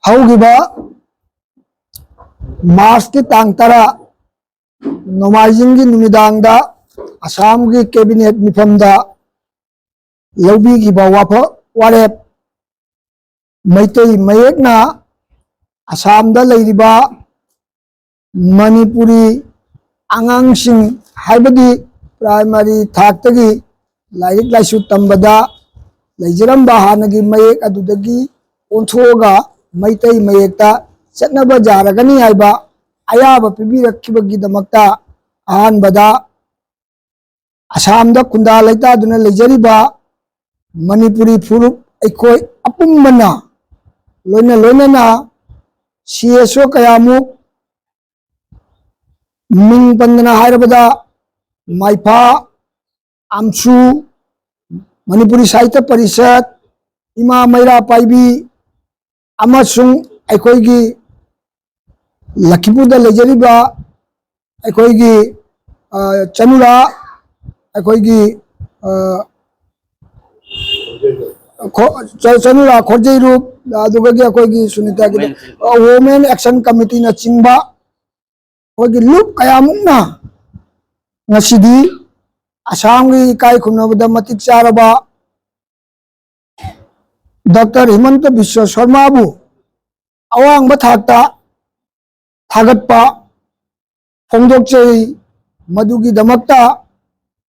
हौगिबा मार्च की तांग तरा नोमाइजिंग की नुमिदांगदा असम की कैबिनेट मिफमदा लौबी की वारेप मैतई मयेकना असमदा लैरिबा मणिपुरी आंगांसिंग हाइबदी प्राइमरी थाक्तगी लाइरिक लाइसु तंबदा लैजरंबा हानगी मयेक अदुदगी ओंथोगा मैतई मयेकता चटनबा जारगनी हाइबा अयाबा पिबिरक्किबगीदमक्ता अहानबदा असमदा खुंदा लैतादुना लैजरिबा मणिपुरी फुरुप अखोय अपुंबना लोइना सीएसओ कयामुक मिंग पंदना हाइरबदा माइफा आमसु मणिपुरी साहित्य परिषद इमा मैरा पाइबी अमसुंग अखोयगी लखीपुरदा लैजरिबा अखोयगी चनुरा अखोयगी चनुरा खोरजैरूप अदुगगी अखोयगी सुनीता की वुमेन एक्शन कमिटी ना चिंबा अखोयगी लुप कयामुकना ngasiदी असम की इकाई खुमनबदा मतिक चारबा डॉक्टर हिमंत बिश्व शर्मा बु अवांग थाकता थागतपा फोंदोकचै मदुगी दमक्ता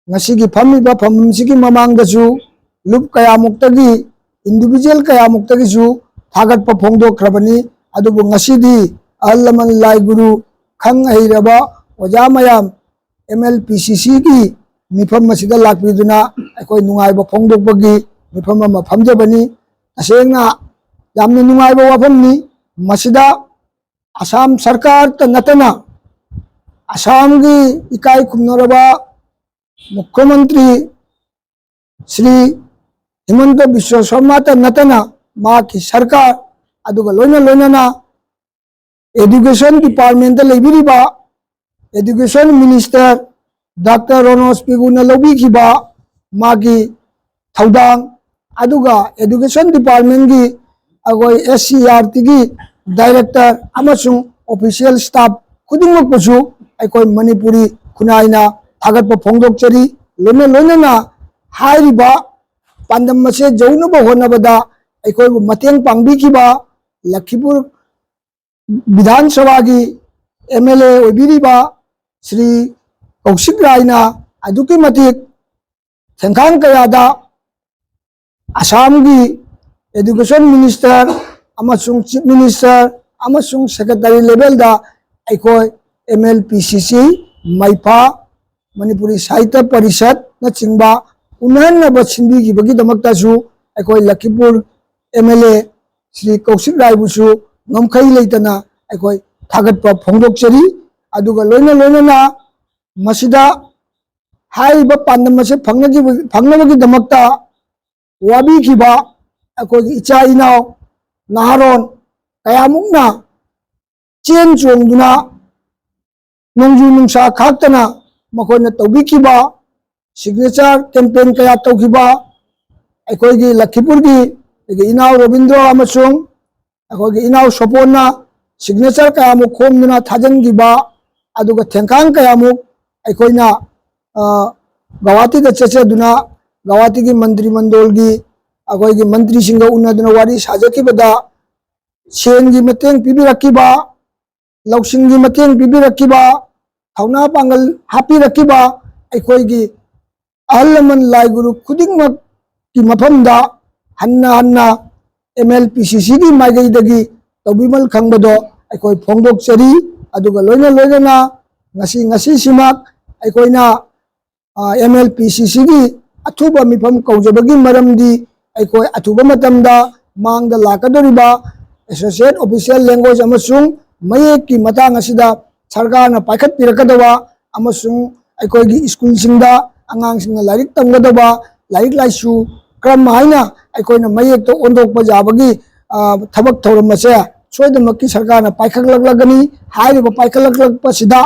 ngasiगी फमिबा फमसिगी ममांगदसु लुप कयामुक्तगी इंडिविजुअल कयामुक्तगिसु थागतपा फोंदोखरबनी अदुबु ngasiदी अहलमन लाई गुरु खंग हैरबा ओजा मयाम MLPCC की मिफम मसिदा लाक्पिदुना अखोय नुंगाइबा फोंदोकबगी मिफम अमा फमजबनी असेंगा यामना नुंगाइबा वाफमनी मसिदा असम सरकार त नतना असम की इकाई खुमनरबा मुख्यमंत्री श्री हिमंत बिश्व शर्मा त नतना मा की सरकार अदुगा लोइना एजुकेशन डिपार्टमेंट त लेबिरिबा एजुकेशन मिनिस्टर डॉक्टर रोनोस पिगुना लौबीखिबा मागी थौदांग अदुगा एजुकेशन डिपार्टमेंट की अगोय SCERT की डायरेक्टर अमसुंग ऑफिशियल स्टाफ खुदिंगमकपसु अखोय मणिपुरी खुनाइना थागतपा फोंदोकचरी लोइना हाइरिबा पांडम मसे जौनबा होनबदा अखोय मतेंग पांगबीखिबा लखीपुर विधानसभा की MLA ओबिरिबा श्री कौशिक रायना अदुकी मतिक थेंखांग कयादा असम की एजुकेशन मिनिस्टर अमसुंग चीफ मिनिस्टर अमसुंग सेक्रेटरी लेवल दा अखोय MLPCC माइफा मणिपुरी साहित्य परिषद न चिंबा उन्ननबा सिंबीगिबगी दमक्तासु अखोय Lakhipur MLA Shri Kaushik रायबुसु ngomkhai leitana अखोय थागतपा फोंदोकचरी अदुगा लोइना मसिदा हाइबा पांडम से फंगनबगी दमक्ता वाबीखिबा अखोयगी इचा इनाव नहारोन कयामुकना चेन चोंगदुना नोंजु नुंसा खाक्तना मखोयना तौबीखिबा सिग्नेचर कैंपेन कया तौखिबा अखोयगी लखीपुरगी इनाव रविंद्र अमसुंग अखोयगी इनाव सोपोना सिग्नेचर कयामुक खोमदुना थाजनगिबा अदुगा थेंखांग कयामुक अखोयना गवाहाटी दा चचदुना गवाहाटी की मंत्रिमंडल की अखोयगी मंत्री सिंह उन्नदुना वारी साजकिबदा सेन की मतेंग पिबिरक्किबा लौसिंग की मतेंग पिबिरक्किबा थौना पांगल हापिरक्किबा अखोयगी अहलमन लाई गुरु खुदिंगमक की मफमदा हन्ना MLPCC की माइगैदगी तौबिमल खंगबदो अखोय फोंदोकचरी अदुगा लोइना ngasi simak अखोयना MLPCC की अथुबा मिफम कौजबगी मरमदी अखोय अथुबा मतमदा मांगदा लाकदोरिबा एसोसिएट ऑफिशियल लैंग्वेज अमसुंग मयेक की मतांग असिदा सरकारना पाइखत पिरकदबा अमसुंग अखोयगी स्कूल सिंगदा अंगांसिंगना लाइरिक तंगदबा लाइरिक लाइसु क्रम हाइना अखोयना मयेक तो ओंदोकपा जाबगी थबक थौरमसे सोयदमक्की सरकारना पाइखलगनी हाइरिबा पाइखलगपसिदा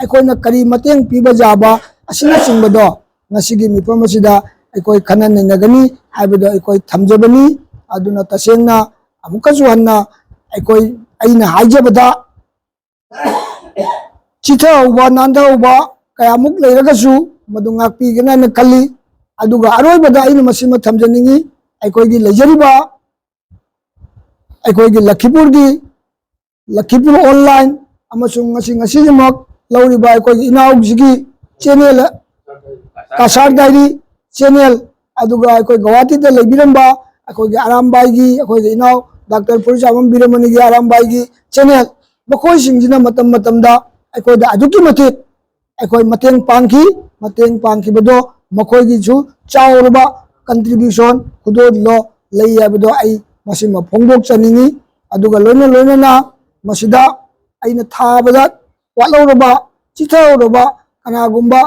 अखोयना करी मतेंग पीबा जाबा असिना चिंबदो ngasiगी मिफमसिदा अखोय खनन नैनगनी हाइबदो अखोय थमजबनी अदुना तसेंगना अमुकसु हन्ना ꯑꯩꯈꯣꯏ ꯑꯩꯅ ꯍꯥꯏꯖꯕꯗ ꯆꯤꯊꯍꯧꯕ ꯅꯥꯟꯊꯍꯧꯕ ꯀꯌꯥꯃꯨꯛ ꯂꯩꯔꯒꯁꯨ ꯃꯗꯨ ꯉꯥꯛꯄꯤꯒꯅꯦꯅ ꯈꯜꯂꯤ ꯑꯗꯨꯒ ꯑꯔꯣꯏꯕꯗ ꯑꯩꯅ ꯃꯁꯤꯃ ꯊꯝꯖꯅꯤꯡꯉꯤ ꯑꯩꯈꯣꯏꯒꯤ ꯂꯩꯖꯔꯤꯕ ꯑꯩꯈꯣꯏꯒꯤ ꯂꯛꯈꯤꯄꯨꯔ ꯑꯣꯟꯂꯥꯏꯟ ꯑꯃꯁꯨꯡ ꯉꯁꯤꯃꯛ ꯂꯧꯔꯤꯕ ꯑꯩꯈꯣꯏꯒꯤ ꯏꯅꯥꯎꯁꯤꯒꯤ ꯆꯦꯅꯦꯜ ꯀꯁꯥꯔ ꯗꯥꯏꯔꯤ ꯆꯦꯅꯦꯜ ꯑꯗꯨꯒ ꯑꯩꯈꯣꯏ ꯒꯧꯍꯥꯇꯤꯗ ꯂꯩꯕꯤꯔꯝꯕ ꯑꯩꯈꯣꯏꯒꯤ ꯑꯔꯥꯝꯕꯥꯏꯒꯤ ꯑꯩꯈꯣꯏꯒꯤ ꯏꯅꯥꯎ ꯗꯥꯛꯇꯔ ꯐꯨꯔꯨꯆꯥꯕꯝ ꯕꯤꯔꯃꯅꯤꯒꯤ ꯑꯔꯥꯝꯕꯥꯏꯒꯤ ꯆꯦꯅꯦꯜ ꯃꯈꯣꯏꯁꯤꯡꯁꯤꯅ ꯑꯃꯗ ꯑꯩꯈꯣꯏꯗ ꯑꯗꯨꯛꯀꯤ ꯃꯇꯤꯛ ꯑꯩꯈꯣꯏ ꯃꯇꯦꯡ ꯄꯥꯡꯈꯤꯕꯗꯣ ꯃꯈꯣꯏꯒꯤꯁꯨ ꯆꯥꯎꯔꯕ ꯀꯟꯇ꯭ꯔꯤꯕ꯭ꯌꯨꯁꯟ ꯈꯨꯗꯣꯜꯂꯣ ꯂꯩ ꯍꯥꯏꯕꯗꯣ ꯑꯩ ꯃꯁꯤꯃ ꯐꯣꯡꯗꯣꯛꯆꯅꯤꯡꯉꯤ ꯑꯗꯨꯒ ꯂꯣꯏꯅꯅ ꯃꯁꯤꯗ ꯑꯩꯅ ꯊꯥꯕꯗ ꯋꯥꯠꯍꯧꯔꯕ ꯆꯤꯊꯍꯧꯔꯕ ꯀꯅꯥꯒꯨꯝꯕ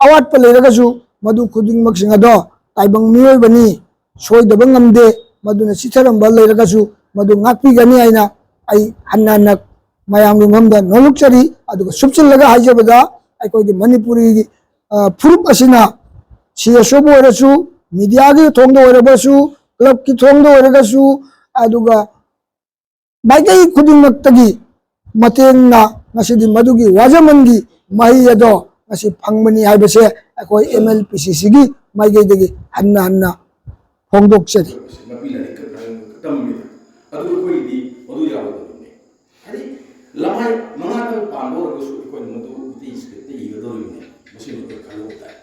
ꯑꯋꯥꯠꯄ ꯂꯩꯔꯒꯁꯨ ꯃꯗꯨ ꯈꯨꯗꯤꯡꯃꯛꯁꯤꯡ ꯑꯗꯣ ꯇꯥꯏꯕꯪ ꯃꯤꯑꯣꯏꯕꯅꯤ ꯁꯣꯏꯗꯕ ꯉꯝꯗꯦ ꯃꯗꯨꯅ ꯆꯤꯊꯔꯝꯕ ꯂꯩꯔꯒꯁꯨ ꯃꯗꯨ ꯉꯥꯛꯄꯤꯒꯅꯤ ꯍꯥꯏꯅ ꯑꯩ ꯍꯟꯅ ꯃꯌꯥꯝꯒꯤ ꯃꯐꯝꯗ ꯅꯣꯛꯆꯔꯤ ꯑꯗꯨꯒ ꯁꯨꯞꯆꯤꯜꯂꯒ ꯍꯥꯏꯖꯕꯗ ꯑꯩꯈꯣꯏꯒꯤ ꯃꯅꯤꯄꯨꯔꯤꯒꯤ ꯐꯨꯔꯨꯞ ꯑꯁꯤꯅ CSOꯕꯨ ꯑꯣꯏꯔꯁꯨ ꯃꯤडियाꯒꯤ ꯊꯣꯡꯗ ꯑꯣꯏꯔꯕꯁꯨ ꯀ꯭ꯂꯕꯀꯤ ꯊꯣꯡꯗ ꯑꯣꯏꯔꯒꯁꯨ ꯑꯗꯨꯒ ꯃꯥꯏꯀꯩ ꯈꯨꯗꯤꯡꯃꯛꯇꯒꯤ ꯃꯇꯦꯡꯅ ꯉꯁꯤꯗꯤ ꯃꯗꯨꯒꯤ ꯋꯥꯖꯃꯟꯒꯤ ꯃꯍꯩ ꯑꯗꯣ ꯉꯁꯤ ꯐꯪꯕꯅꯤ ꯍꯥꯏꯕꯁꯦ ꯑꯩꯈꯣꯏ MLPCCꯒꯤ ꯃꯥꯏꯀꯩꯗꯒꯤ ꯍꯟꯅ ꯐꯣꯡꯗꯣꯛꯆꯔꯤ ꯑꯗꯨ ꯑꯩꯈꯣꯏꯒꯤꯗꯤ ꯃꯗꯨ ꯌꯥꯎꯒꯗꯧꯔꯤꯕꯅꯤ ꯍꯥꯏꯗꯤ ꯂꯃꯥꯏ ꯃꯉꯥꯇꯪ ꯄꯥꯟꯕ ꯑꯣꯏꯔꯒꯁꯨ ꯑꯩꯈꯣꯏꯅ ꯃꯗꯨ ꯏꯒꯗꯧꯔꯤꯕꯅꯤ ꯃꯁꯤ ꯑꯩꯈꯣꯏ ꯈꯪꯍꯧ ꯇꯥꯏ